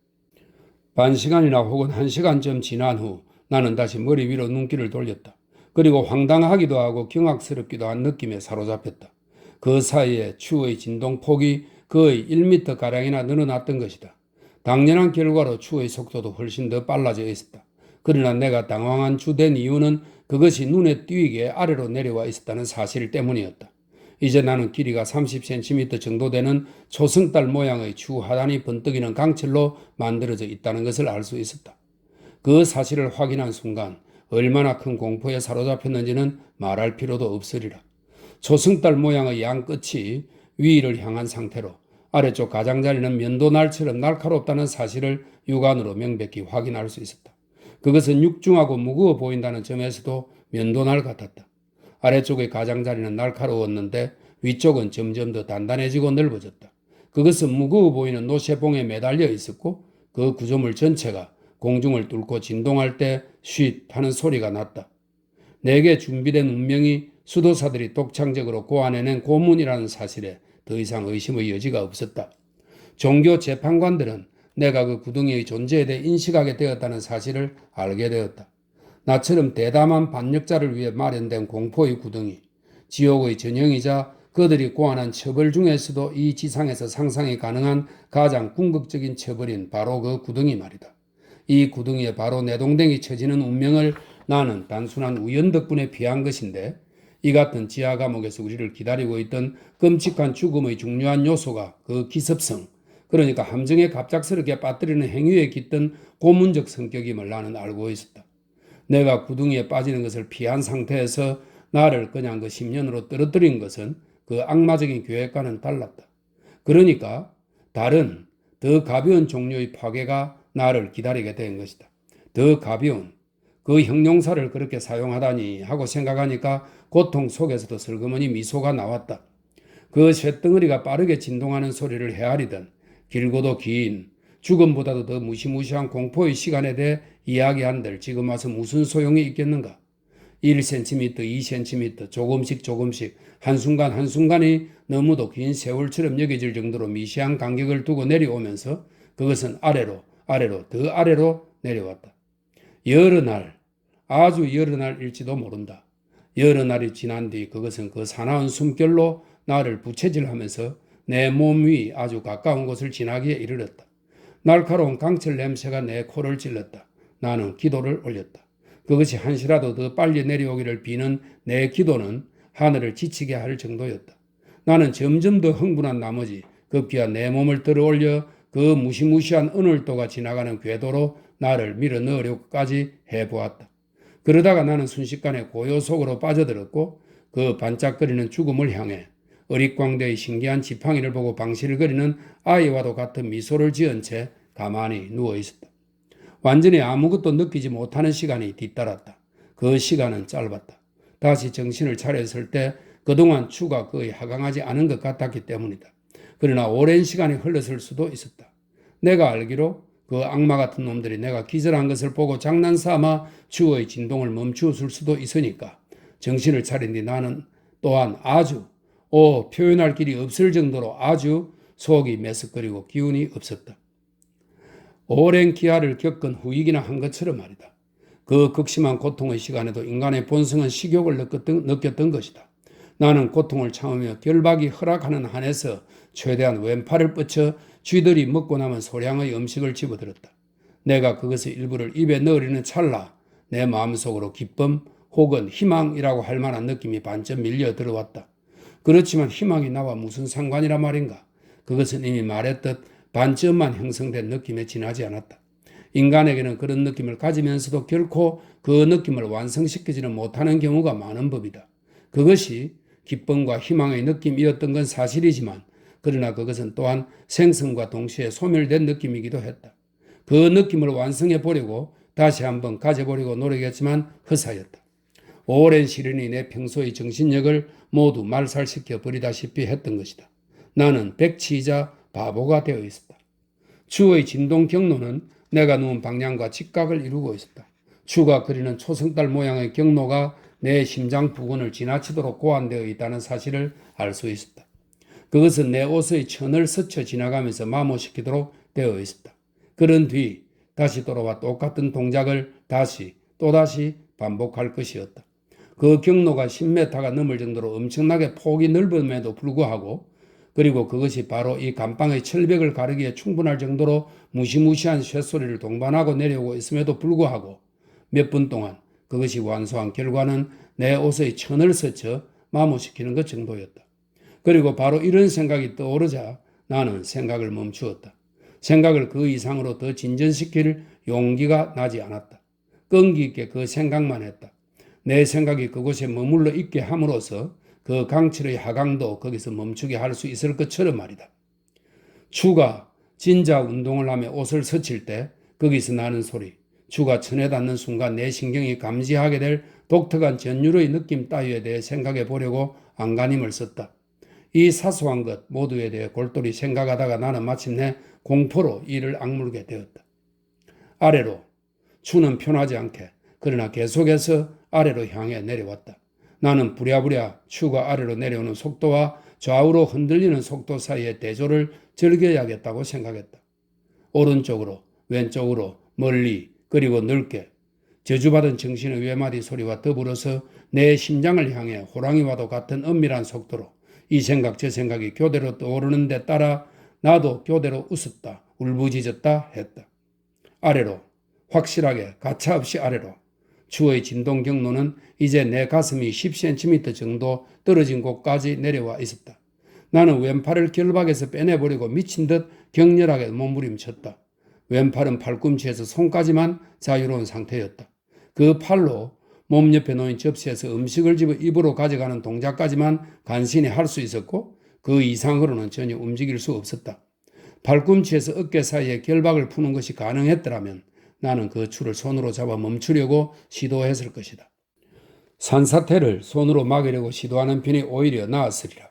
반시간이나 혹은 1시간쯤 지난 후 나는 다시 머리 위로 눈길을 돌렸다. 그리고 황당하기도 하고 경악스럽기도 한 느낌에 사로잡혔다. 그 사이에 추의 진동폭이 거의 1m가량이나 늘어났던 것이다. 당연한 결과로 추의 속도도 훨씬 더 빨라져 있었다. 그러나 내가 당황한 주된 이유는 그것이 눈에 띄게 아래로 내려와 있었다는 사실 때문이었다. 이제 나는 길이가 30cm 정도 되는 초승달 모양의 추 하단이 번뜩이는 강철로 만들어져 있다는 것을 알 수 있었다. 그 사실을 확인한 순간 얼마나 큰 공포에 사로잡혔는지는 말할 필요도 없으리라. 초승달 모양의 양 끝이 위를 향한 상태로 아래쪽 가장자리는 면도날처럼 날카롭다는 사실을 육안으로 명백히 확인할 수 있었다. 그것은 육중하고 무거워 보인다는 점에서도 면도날 같았다. 아래쪽의 가장자리는 날카로웠는데 위쪽은 점점 더 단단해지고 넓어졌다. 그것은 무거워 보이는 노쇠봉에 매달려 있었고 그 구조물 전체가 공중을 뚫고 진동할 때 쉿 하는 소리가 났다. 내게 준비된 운명이 수도사들이 독창적으로 고안해낸 고문이라는 사실에 더 이상 의심의 여지가 없었다. 종교 재판관들은 내가 그 구덩이의 존재에 대해 인식하게 되었다는 사실을 알게 되었다. 나처럼 대담한 반역자를 위해 마련된 공포의 구덩이, 지옥의 전형이자 그들이 고안한 처벌 중에서도 이 지상에서 상상이 가능한 가장 궁극적인 처벌인 바로 그 구덩이 말이다. 이 구덩이에 바로 내동댕이 쳐지는 운명을 나는 단순한 우연 덕분에 피한 것인데 이 같은 지하 감옥에서 우리를 기다리고 있던 끔찍한 죽음의 중요한 요소가 그 기습성, 그러니까 함정에 갑작스럽게 빠뜨리는 행위에 깃든 고문적 성격임을 나는 알고 있었다. 내가 구덩이에 빠지는 것을 피한 상태에서 나를 그냥 그 10년으로 떨어뜨린 것은 그 악마적인 계획과는 달랐다. 그러니까 다른 더 가벼운 종류의 파괴가 나를 기다리게 된 것이다. 더 가벼운 그 형용사를 그렇게 사용하다니 하고 생각하니까 고통 속에서도 슬그머니 미소가 나왔다. 그 쇳덩어리가 빠르게 진동하는 소리를 헤아리던 길고도 긴 죽음보다도 더 무시무시한 공포의 시간에 대해 이야기한들 지금 와서 무슨 소용이 있겠는가? 1cm, 2cm 조금씩 한순간 한순간이 너무도 긴 세월처럼 여겨질 정도로 미세한 간격을 두고 내려오면서 그것은 아래로 더 아래로 내려왔다. 여러 날, 아주 여러 날일지도 모른다. 여러 날이 지난 뒤 그것은 그 사나운 숨결로 나를 부채질하면서 내 몸 위 아주 가까운 곳을 지나기에 이르렀다. 날카로운 강철 냄새가 내 코를 찔렀다. 나는 기도를 올렸다. 그것이 한시라도 더 빨리 내려오기를 비는 내 기도는 하늘을 지치게 할 정도였다. 나는 점점 더 흥분한 나머지 급기야 내 몸을 들어올려 그 무시무시한 은월도가 지나가는 궤도로 나를 밀어 넣으려고까지 해보았다. 그러다가 나는 순식간에 고요 속으로 빠져들었고 그 반짝거리는 죽음을 향해 어릿광대의 신기한 지팡이를 보고 방실을 거리는 아이와도 같은 미소를 지은 채 가만히 누워 있었다. 완전히 아무것도 느끼지 못하는 시간이 뒤따랐다. 그 시간은 짧았다. 다시 정신을 차렸을 때 그동안 추가 거의 하강하지 않은 것 같았기 때문이다. 그러나 오랜 시간이 흘렀을 수도 있었다. 내가 알기로 그 악마 같은 놈들이 내가 기절한 것을 보고 장난삼아 추의 진동을 멈추었을 수도 있으니까 정신을 차린 뒤 나는 또한 아주 표현할 길이 없을 정도로 아주 속이 메스꺼리고 기운이 없었다. 오랜 기아를 겪은 후이기나 한 것처럼 말이다. 그 극심한 고통의 시간에도 인간의 본성은 식욕을 느꼈던 것이다. 나는 고통을 참으며 결박이 허락하는 한에서 최대한 왼팔을 뻗쳐 쥐들이 먹고 남은 소량의 음식을 집어들었다. 내가 그것의 일부를 입에 넣으려는 찰나 내 마음속으로 기쁨 혹은 희망이라고 할 만한 느낌이 반쯤 밀려 들어왔다. 그렇지만 희망이 나와 무슨 상관이란 말인가? 그것은 이미 말했듯 반쯤만 형성된 느낌에 지나지 않았다. 인간에게는 그런 느낌을 가지면서도 결코 그 느낌을 완성시키지는 못하는 경우가 많은 법이다. 그것이 기쁨과 희망의 느낌이었던 건 사실이지만 그러나 그것은 또한 생성과 동시에 소멸된 느낌이기도 했다. 그 느낌을 완성해 보려고 다시 한번 가져보려고 노력했지만 허사였다. 오랜 시련이 내 평소의 정신력을 모두 말살시켜 버리다시피 했던 것이다. 나는 백치이자 바보가 되어 있었다. 추의 진동 경로는 내가 누운 방향과 직각을 이루고 있었다. 추가 그리는 초승달 모양의 경로가 내 심장 부근을 지나치도록 고안되어 있다는 사실을 알 수 있었다. 그것은 내 옷의 천을 스쳐 지나가면서 마모시키도록 되어 있었다. 그런 뒤 다시 돌아와 똑같은 동작을 또다시 반복할 것이었다. 그 경로가 10m가 넘을 정도로 엄청나게 폭이 넓음에도 불구하고 그리고 그것이 바로 이 감방의 철벽을 가르기에 충분할 정도로 무시무시한 쇳소리를 동반하고 내려오고 있음에도 불구하고 몇 분 동안 그것이 완수한 결과는 내 옷의 천을 스쳐 마모시키는 것 정도였다. 그리고 바로 이런 생각이 떠오르자 나는 생각을 멈추었다. 생각을 그 이상으로 더 진전시킬 용기가 나지 않았다. 끈기 있게 그 생각만 했다. 내 생각이 그곳에 머물러 있게 함으로써 그 강철의 하강도 거기서 멈추게 할 수 있을 것처럼 말이다. 추가 진자 운동을 하며 옷을 스칠 때 거기서 나는 소리, 추가 천에 닿는 순간 내 신경이 감지하게 될 독특한 전율의 느낌 따위에 대해 생각해 보려고 안간힘을 썼다. 이 사소한 것 모두에 대해 골똘히 생각하다가 나는 마침내 공포로 이를 악물게 되었다. 아래로 추는 편하지 않게 그러나 계속해서 아래로 향해 내려왔다. 나는 부랴부랴 추가 아래로 내려오는 속도와 좌우로 흔들리는 속도 사이의 대조를 즐겨야겠다고 생각했다. 오른쪽으로, 왼쪽으로, 멀리, 그리고 넓게 저주받은 정신의 외마디 소리와 더불어서 내 심장을 향해 호랑이와도 같은 엄밀한 속도로 이 생각 저 생각이 교대로 떠오르는 데 따라 나도 교대로 웃었다, 울부짖었다 했다. 아래로, 확실하게 가차없이 아래로. 추의 진동 경로는 이제 내 가슴이 10cm 정도 떨어진 곳까지 내려와 있었다. 나는 왼팔을 결박에서 빼내버리고 미친 듯 격렬하게 몸부림쳤다. 왼팔은 팔꿈치에서 손까지만 자유로운 상태였다. 그 팔로 몸 옆에 놓인 접시에서 음식을 집어 입으로 가져가는 동작까지만 간신히 할 수 있었고 그 이상으로는 전혀 움직일 수 없었다. 발꿈치에서 어깨 사이에 결박을 푸는 것이 가능했더라면 나는 그 줄을 손으로 잡아 멈추려고 시도했을 것이다. 산사태를 손으로 막으려고 시도하는 편이 오히려 나았으리라.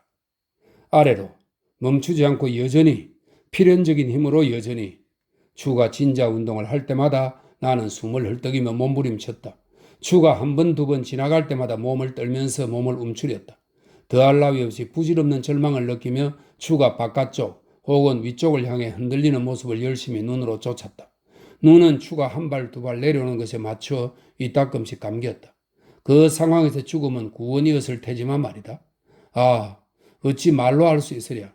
아래로 멈추지 않고 여전히 필연적인 힘으로 여전히 추가 진자 운동을 할 때마다 나는 숨을 헐떡이며 몸부림쳤다. 추가 한 번, 두 번 지나갈 때마다 몸을 떨면서 몸을 움츠렸다. 더할 나위 없이 부질없는 절망을 느끼며 추가 바깥쪽 혹은 위쪽을 향해 흔들리는 모습을 열심히 눈으로 쫓았다. 눈은 추가 한 발, 두 발 내려오는 것에 맞춰 이따금씩 감겼다. 그 상황에서 죽음은 구원이었을 테지만 말이다. 아, 어찌 말로 할 수 있으랴.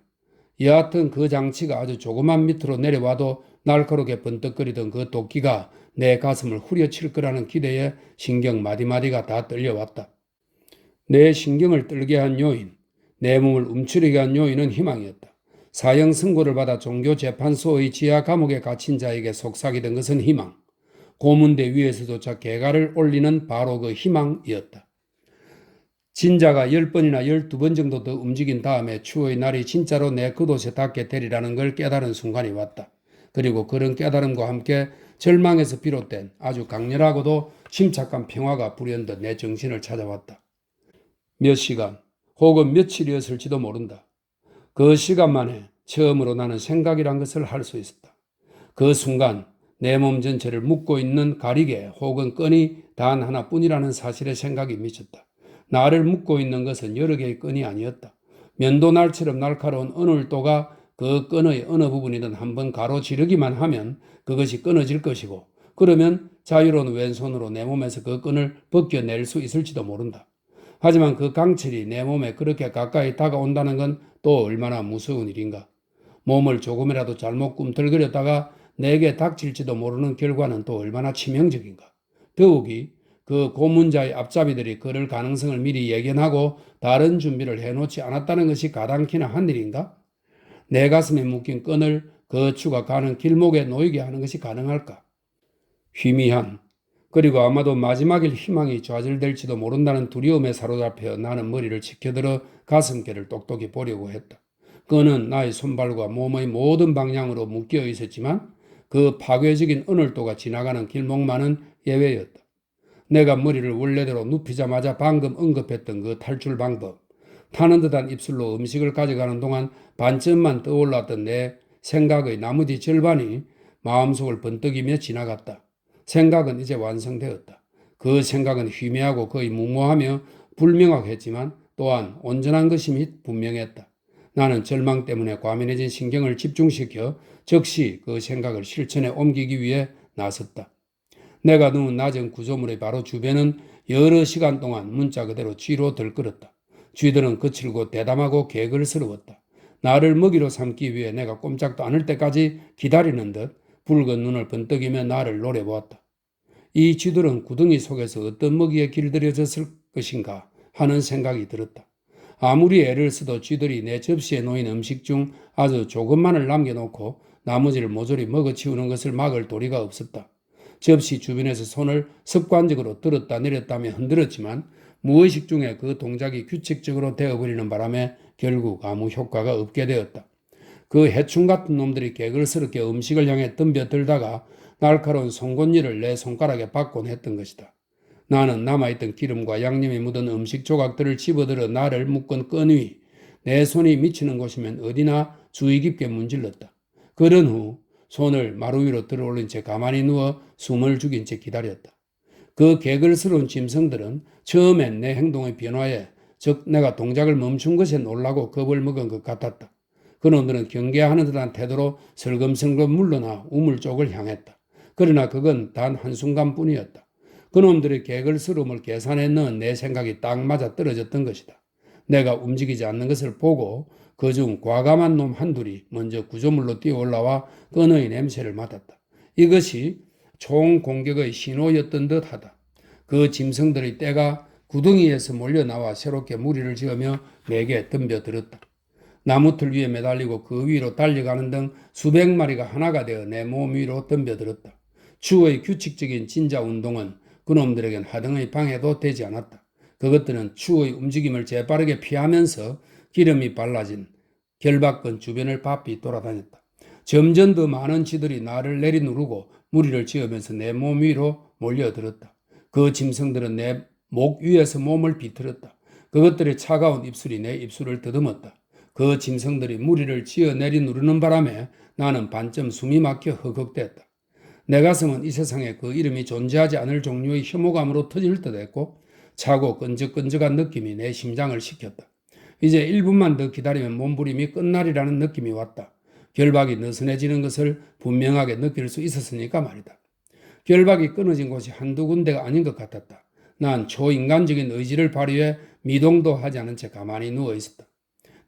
여하튼 그 장치가 아주 조그만 밑으로 내려와도 날카롭게 번뜩거리던 그 도끼가 내 가슴을 후려칠 거라는 기대에 신경 마디마디가 다 떨려왔다. 내 신경을 떨게 한 요인, 내 몸을 움츠리게 한 요인은 희망이었다. 사형 선고를 받아 종교재판소의 지하 감옥에 갇힌 자에게 속삭이던 것은 희망, 고문대 위에서조차 개가를 올리는 바로 그 희망이었다. 진자가 10번이나 12번 정도 더 움직인 다음에 추의 날이 진짜로 내 그곳에 닿게 되리라는 걸 깨달은 순간이 왔다. 그리고 그런 깨달음과 함께 절망에서 비롯된 아주 강렬하고도 침착한 평화가 불현듯 내 정신을 찾아왔다. 몇 시간 혹은 며칠이었을지도 모른다. 그 시간 만에 처음으로 나는 생각이란 것을 할 수 있었다. 그 순간 내 몸 전체를 묶고 있는 가리개 혹은 끈이 단 하나뿐이라는 사실에 생각이 미쳤다. 나를 묶고 있는 것은 여러 개의 끈이 아니었다. 면도날처럼 날카로운 어눌도가 그 끈의 어느 부분이든 한번 가로지르기만 하면 그것이 끊어질 것이고 그러면 자유로운 왼손으로 내 몸에서 그 끈을 벗겨낼 수 있을지도 모른다. 하지만 그 강철이 내 몸에 그렇게 가까이 다가온다는 건 또 얼마나 무서운 일인가. 몸을 조금이라도 잘못 꿈틀거렸다가 내게 닥칠지도 모르는 결과는 또 얼마나 치명적인가. 더욱이 그 고문자의 앞잡이들이 그럴 가능성을 미리 예견하고 다른 준비를 해놓지 않았다는 것이 가당키나 한 일인가? 내 가슴에 묶인 끈을 그 추가 가는 길목에 놓이게 하는 것이 가능할까? 희미한 그리고 아마도 마지막일 희망이 좌절될지도 모른다는 두려움에 사로잡혀 나는 머리를 치켜들어 가슴께를 똑똑히 보려고 했다. 끈은 나의 손발과 몸의 모든 방향으로 묶여 있었지만 그 파괴적인 어눌도가 지나가는 길목만은 예외였다. 내가 머리를 원래대로 눕히자마자 방금 언급했던 그 탈출 방법, 타는 듯한 입술로 음식을 가져가는 동안 반쯤만 떠올랐던 내 생각의 나머지 절반이 마음속을 번뜩이며 지나갔다. 생각은 이제 완성되었다. 그 생각은 희미하고 거의 무모하며 불명확했지만 또한 온전한 것임이 분명했다. 나는 절망 때문에 과민해진 신경을 집중시켜 즉시 그 생각을 실천에 옮기기 위해 나섰다. 내가 누운 낮은 구조물의 바로 주변은 여러 시간 동안 문자 그대로 쥐로 들끓었다. 쥐들은 거칠고 대담하고 개걸스러웠다. 나를 먹이로 삼기 위해 내가 꼼짝도 않을 때까지 기다리는 듯 붉은 눈을 번뜩이며 나를 노려보았다. 이 쥐들은 구덩이 속에서 어떤 먹이에 길들여졌을 것인가 하는 생각이 들었다. 아무리 애를 써도 쥐들이 내 접시에 놓인 음식 중 아주 조금만을 남겨놓고 나머지를 모조리 먹어치우는 것을 막을 도리가 없었다. 접시 주변에서 손을 습관적으로 들었다 내렸다며 흔들었지만 무의식 중에 그 동작이 규칙적으로 되어버리는 바람에 결국 아무 효과가 없게 되었다. 그 해충 같은 놈들이 개걸스럽게 음식을 향해 덤벼들다가 날카로운 송곳니를 내 손가락에 박곤 했던 것이다. 나는 남아있던 기름과 양념이 묻은 음식 조각들을 집어들어 나를 묶은 끈 위, 내 손이 미치는 곳이면 어디나 주의 깊게 문질렀다. 그런 후 손을 마루 위로 들어올린 채 가만히 누워 숨을 죽인 채 기다렸다. 그 개걸스러운 짐승들은 처음엔 내 행동의 변화에, 즉 내가 동작을 멈춘 것에 놀라고 겁을 먹은 것 같았다. 그놈들은 경계하는 듯한 태도로 슬금슬금 물러나 우물 쪽을 향했다. 그러나 그건 단 한순간뿐이었다. 그놈들의 개걸스러움을 계산해 넣은 내 생각이 딱 맞아 떨어졌던 것이다. 내가 움직이지 않는 것을 보고 그중 과감한 놈 한둘이 먼저 구조물로 뛰어 올라와 끈의 냄새를 맡았다. 이것이 총 공격의 신호였던 듯하다. 그 짐승들의 떼가 구덩이에서 몰려나와 새롭게 무리를 지으며 내게 덤벼들었다. 나무틀 위에 매달리고 그 위로 달려가는 등 수백 마리가 하나가 되어 내 몸 위로 덤벼들었다. 추의 규칙적인 진자 운동은 그놈들에겐 하등의 방해도 되지 않았다. 그것들은 추의 움직임을 재빠르게 피하면서 기름이 발라진 결박근 주변을 바삐 돌아다녔다. 점점 더 많은 쥐들이 나를 내리누르고 무리를 지으면서 내 몸 위로 몰려들었다. 그 짐승들은 내 목 위에서 몸을 비틀었다. 그것들의 차가운 입술이 내 입술을 더듬었다. 그 짐승들이 무리를 지어 내리누르는 바람에 나는 반쯤 숨이 막혀 허걱댔다. 내 가슴은 이 세상에 그 이름이 존재하지 않을 종류의 혐오감으로 터질 듯했고 차고 끈적끈적한 느낌이 내 심장을 식혔다. 이제 1분만 더 기다리면 몸부림이 끝날이라는 느낌이 왔다. 결박이 느슨해지는 것을 분명하게 느낄 수 있었으니까 말이다. 결박이 끊어진 곳이 한두 군데가 아닌 것 같았다. 난 초인간적인 의지를 발휘해 미동도 하지 않은 채 가만히 누워 있었다.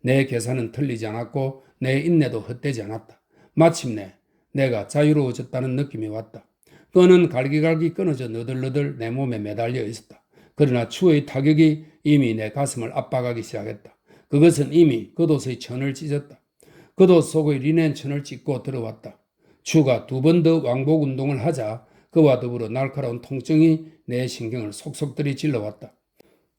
내 계산은 틀리지 않았고 내 인내도 헛되지 않았다. 마침내 내가 자유로워졌다는 느낌이 왔다. 끈은 갈기갈기 끊어져 너덜너덜 내 몸에 매달려 있었다. 그러나 추의 타격이 이미 내 가슴을 압박하기 시작했다. 그것은 이미 겉옷의 천을 찢었다. 겉옷 속의 리넨 천을 찢고 들어왔다. 추가 2번 더 왕복 운동을 하자 그와 더불어 날카로운 통증이 내 신경을 속속들이 질러왔다.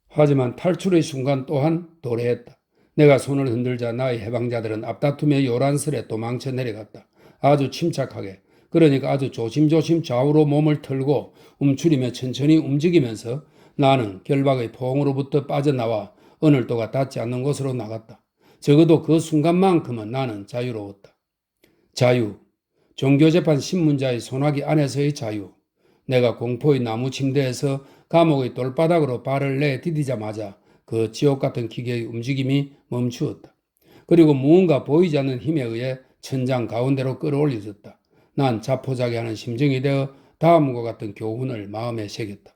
하지만 탈출의 순간 또한 도래했다. 내가 손을 흔들자 나의 해방자들은 앞다툼에 요란스레 도망쳐 내려갔다. 아주 침착하게, 그러니까 아주 조심조심 좌우로 몸을 틀고 움츠리며 천천히 움직이면서 나는 결박의 포옹으로부터 빠져나와 오늘도가 닿지 않는 곳으로 나갔다. 적어도 그 순간만큼은 나는 자유로웠다. 자유, 종교재판 신문자의 소나기 안에서의 자유. 내가 공포의 나무 침대에서 감옥의 돌바닥으로 발을 내디디자마자 그 지옥 같은 기계의 움직임이 멈추었다. 그리고 무언가 보이지 않는 힘에 의해 천장 가운데로 끌어올려졌다. 난 자포자기하는 심정이 되어 다음과 같은 교훈을 마음에 새겼다.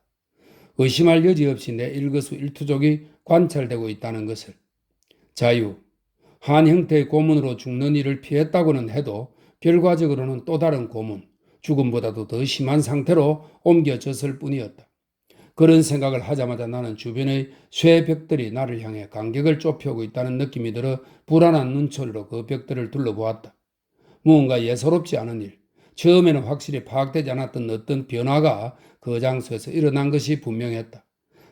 의심할 여지 없이 내 일거수일투족이 관찰되고 있다는 것을. 자유, 한 형태의 고문으로 죽는 일을 피했다고는 해도 결과적으로는 또 다른 고문, 죽음보다도 더 심한 상태로 옮겨졌을 뿐이었다. 그런 생각을 하자마자 나는 주변의 쇠벽들이 나를 향해 간격을 좁혀오고 있다는 느낌이 들어 불안한 눈초리로 그 벽들을 둘러보았다. 무언가 예사롭지 않은 일, 처음에는 확실히 파악되지 않았던 어떤 변화가 그 장소에서 일어난 것이 분명했다.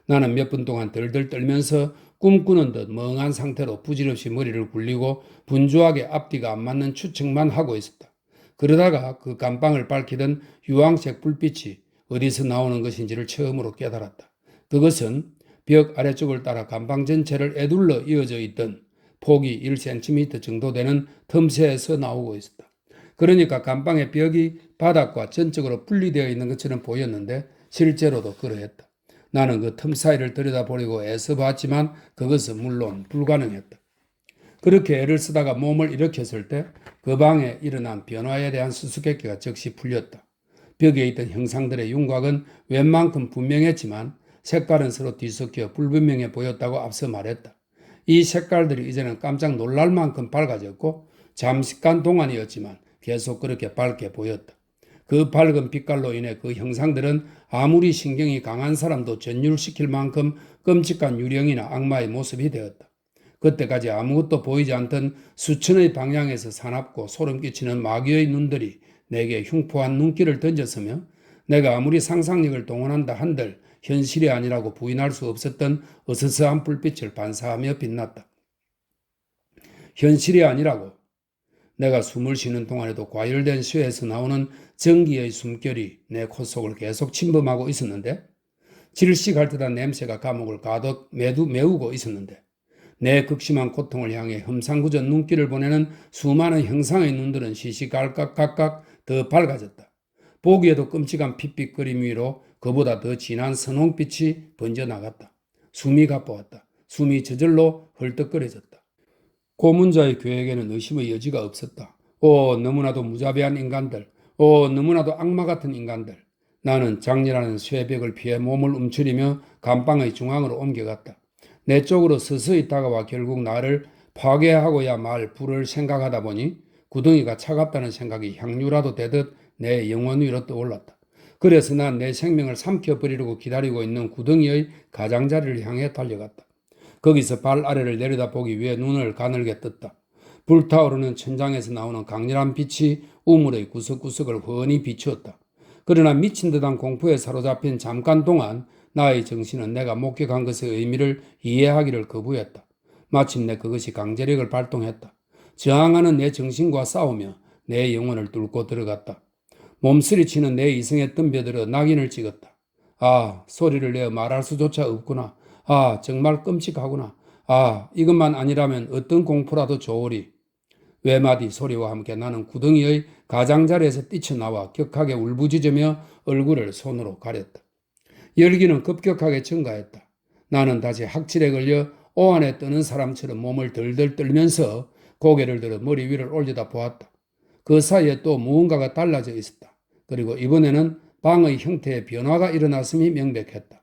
나는 몇 분 동안 덜덜 떨면서 꿈꾸는 듯 멍한 상태로 부질없이 머리를 굴리고 분주하게 앞뒤가 안 맞는 추측만 하고 있었다. 그러다가 그 감방을 밝히던 유황색 불빛이 어디서 나오는 것인지를 처음으로 깨달았다. 그것은 벽 아래쪽을 따라 감방 전체를 에둘러 이어져 있던 폭이 1cm 정도 되는 틈새에서 나오고 있었다. 그러니까 감방의 벽이 바닥과 전적으로 분리되어 있는 것처럼 보였는데 실제로도 그러했다. 나는 그 틈 사이를 들여다보려고 애써 봤지만 그것은 물론 불가능했다. 그렇게 애를 쓰다가 몸을 일으켰을 때 그 방에 일어난 변화에 대한 수수께끼가 즉시 풀렸다. 벽에 있던 형상들의 윤곽은 웬만큼 분명했지만 색깔은 서로 뒤섞여 불분명해 보였다고 앞서 말했다. 이 색깔들이 이제는 깜짝 놀랄 만큼 밝아졌고 잠시간 동안이었지만 계속 그렇게 밝게 보였다. 그 밝은 빛깔로 인해 그 형상들은 아무리 신경이 강한 사람도 전율시킬 만큼 끔찍한 유령이나 악마의 모습이 되었다. 그때까지 아무것도 보이지 않던 수천의 방향에서 사납고 소름 끼치는 마귀의 눈들이 내게 흉포한 눈길을 던졌으며 내가 아무리 상상력을 동원한다 한들 현실이 아니라고 부인할 수 없었던 어스스한 불빛을 반사하며 빛났다. 현실이 아니라고. 내가 숨을 쉬는 동안에도 과열된 쇠에서 나오는 전기의 숨결이 내 콧속을 계속 침범하고 있었는데, 질식할 듯한 냄새가 감옥을 가득 메우고 있었는데, 내 극심한 고통을 향해 험상궂은 눈길을 보내는 수많은 형상의 눈들은 시시각각 더 밝아졌다. 보기에도 끔찍한 핏빛그림 위로 그보다 더 진한 선홍빛이 번져나갔다. 숨이 가빠왔다. 숨이 저절로 헐떡거려졌다. 고문자의 계획에는 의심의 여지가 없었다. 너무나도 무자비한 인간들. 너무나도 악마 같은 인간들. 나는 장렬하는 쇠벽을 피해 몸을 움츠리며 감방의 중앙으로 옮겨갔다. 내 쪽으로 서서히 다가와 결국 나를 파괴하고야 말 불을 생각하다 보니 구덩이가 차갑다는 생각이 향유라도 되듯 내 영혼 위로 떠올랐다. 그래서 난 내 생명을 삼켜버리려고 기다리고 있는 구덩이의 가장자리를 향해 달려갔다. 거기서 발 아래를 내려다보기 위해 눈을 가늘게 떴다. 불타오르는 천장에서 나오는 강렬한 빛이 우물의 구석구석을 훤히 비추었다. 그러나 미친 듯한 공포에 사로잡힌 잠깐 동안 나의 정신은 내가 목격한 것의 의미를 이해하기를 거부했다. 마침내 그것이 강제력을 발동했다. 저항하는 내 정신과 싸우며 내 영혼을 뚫고 들어갔다. 몸서리치는 내 이성에 덤벼들어 낙인을 찍었다. 소리를 내어 말할 수조차 없구나. 정말 끔찍하구나. 이것만 아니라면 어떤 공포라도 좋으리. 외마디 소리와 함께 나는 구덩이의 가장자리에서 뛰쳐나와 격하게 울부짖으며 얼굴을 손으로 가렸다. 열기는 급격하게 증가했다. 나는 다시 학질에 걸려 오한에 뜨는 사람처럼 몸을 덜덜 떨면서 고개를 들어 머리 위를 올려다 보았다. 그 사이에 또 무언가가 달라져 있었다. 그리고 이번에는 방의 형태에 변화가 일어났음이 명백했다.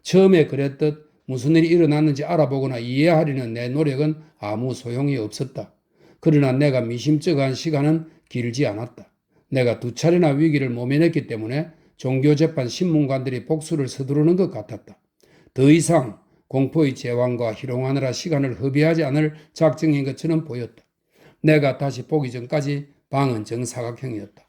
처음에 그랬듯 무슨 일이 일어났는지 알아보거나 이해하려는 내 노력은 아무 소용이 없었다. 그러나 내가 미심쩍어한 시간은 길지 않았다. 내가 2차례나 위기를 모면했기 때문에 종교재판 신문관들이 복수를 서두르는 것 같았다. 더 이상 공포의 제왕과 희롱하느라 시간을 허비하지 않을 작정인 것처럼 보였다. 내가 다시 보기 전까지 방은 정사각형이었다.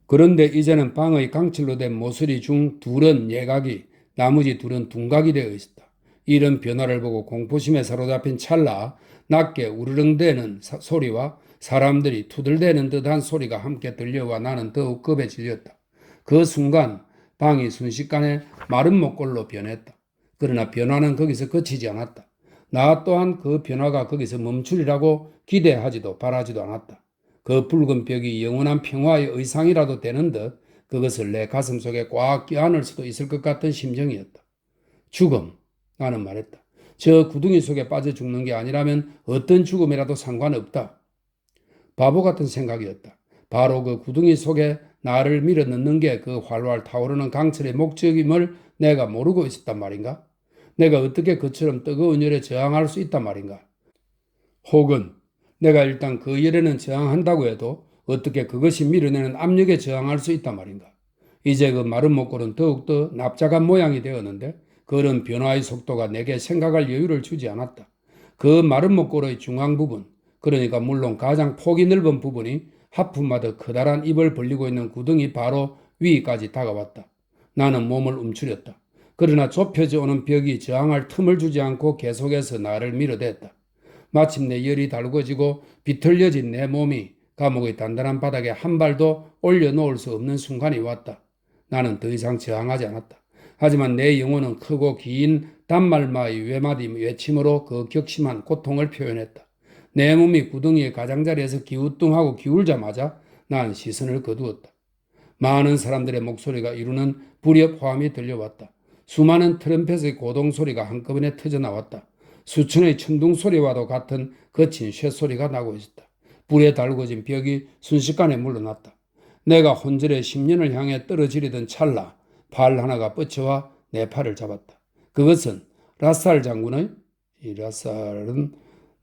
그런데 이제는 방의 강철로 된 모서리 중 둘은 예각이, 나머지 둘은 둔각이 되어 있었다. 이런 변화를 보고 공포심에 사로잡힌 찰나 낮게 우르릉대는 소리와 사람들이 투덜대는 듯한 소리가 함께 들려와 나는 더욱 겁에 질렸다. 그 순간 방이 순식간에 마른 목골로 변했다. 그러나 변화는 거기서 그치지 않았다. 나 또한 그 변화가 거기서 멈추리라고 기대하지도 바라지도 않았다. 그 붉은 벽이 영원한 평화의 의상이라도 되는 듯 그것을 내 가슴 속에 꽉 껴안을 수도 있을 것 같은 심정이었다. 죽음, 나는 말했다. 저 구덩이 속에 빠져 죽는 게 아니라면 어떤 죽음이라도 상관없다. 바보 같은 생각이었다. 바로 그 구덩이 속에 나를 밀어넣는 게 그 활활 타오르는 강철의 목적임을 내가 모르고 있었단 말인가? 내가 어떻게 그처럼 뜨거운 열에 저항할 수 있단 말인가? 혹은 내가 일단 그 열에는 저항한다고 해도 어떻게 그것이 밀어내는 압력에 저항할 수 있단 말인가? 이제 그 마른 목골은 더욱더 납작한 모양이 되었는데 그런 변화의 속도가 내게 생각할 여유를 주지 않았다. 그 마른 목골의 중앙 부분, 그러니까 물론 가장 폭이 넓은 부분이 하품마다 커다란 입을 벌리고 있는 구덩이 바로 위까지 다가왔다. 나는 몸을 움츠렸다. 그러나 좁혀져 오는 벽이 저항할 틈을 주지 않고 계속해서 나를 밀어댔다. 마침내 열이 달궈지고 비틀려진 내 몸이 감옥의 단단한 바닥에 한 발도 올려놓을 수 없는 순간이 왔다. 나는 더 이상 저항하지 않았다. 하지만 내 영혼은 크고 긴 단말마의 외마디 외침으로 그 격심한 고통을 표현했다. 내 몸이 구덩이의 가장자리에서 기우뚱하고 기울자마자 난 시선을 거두었다. 많은 사람들의 목소리가 이루는 불협 화음이 들려왔다. 수많은 트럼펫의 고동 소리가 한꺼번에 터져나왔다. 수천의 천둥 소리와도 같은 거친 쇠소리가 나고 있었다. 불에 달궈진 벽이 순식간에 물러났다. 내가 혼절의 10년을 향해 떨어지려던 찰나 팔 하나가 뻗쳐와 내 팔을 잡았다. 그것은 라살 장군의, 이 라살은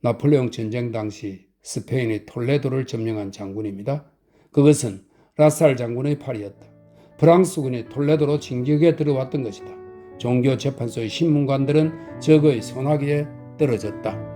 나폴레옹 전쟁 당시 스페인의 톨레도를 점령한 장군입니다. 그것은 라살 장군의 팔이었다. 프랑스군이 톨레도로 진격에 들어왔던 것이다. 종교 재판소의 신문관들은 적의 소나기에 떨어졌다.